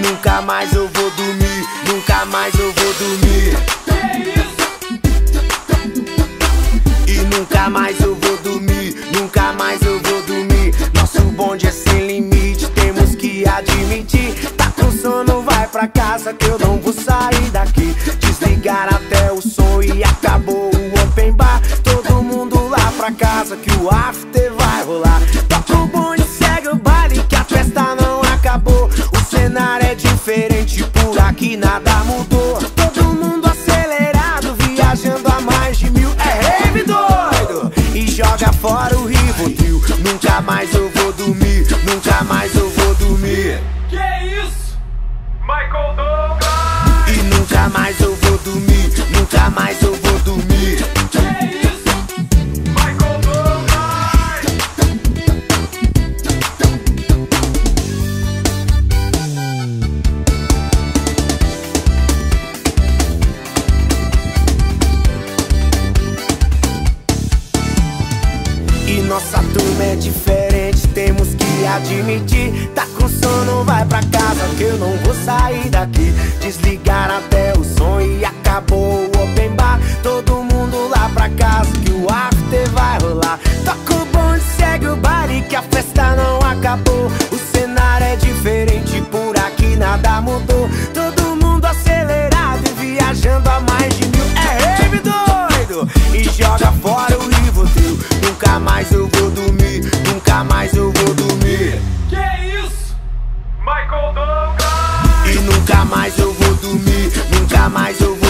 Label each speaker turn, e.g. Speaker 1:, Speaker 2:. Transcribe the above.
Speaker 1: nunca mais eu vou dormir, nunca mais eu vou dormir. E nunca mais eu vou dormir, nunca mais eu vou dormir. Nosso bonde é sem limite, temos que admitir. Tá com sono, vai pra casa que eu não vou sair daqui. Desligar até o som e acabou o open bar. Todo mundo lá pra casa que o after vai rolar. Toca o bonde, segue o baile que a festa não acabou. O cenário é diferente, por aqui nada mudou. Todo mundo acelerado, viajando a mais de 1000. É rave doido! E joga fora o Rivotril. Nunca mais eu vou dormir, nunca mais eu vou dormir.
Speaker 2: Que isso? Michael Douglas!
Speaker 1: E nunca mais eu vou dormir, nunca mais eu vou dormir.
Speaker 2: Que isso? Michael Douglas!
Speaker 1: E nossa turma é diferente, temos que admitir. Tá com sono, vai pra casa que eu não vou sair daqui. Desligar até o som e acabou o open bar. Todo mundo lá pra casa que o after vai rolar. Toca o bonde, segue o baile que a festa não acabou. O cenário é diferente, por aqui nada mudou. Todo mundo acelerado e viajando a mais de 1000. É rave doido! E joga fora o Rivotril. Nunca mais eu vou dormir, nunca mais eu vou dormir.
Speaker 2: Que isso? Michael Douglas!
Speaker 1: E nunca mais eu vou dormir, nunca mais eu vou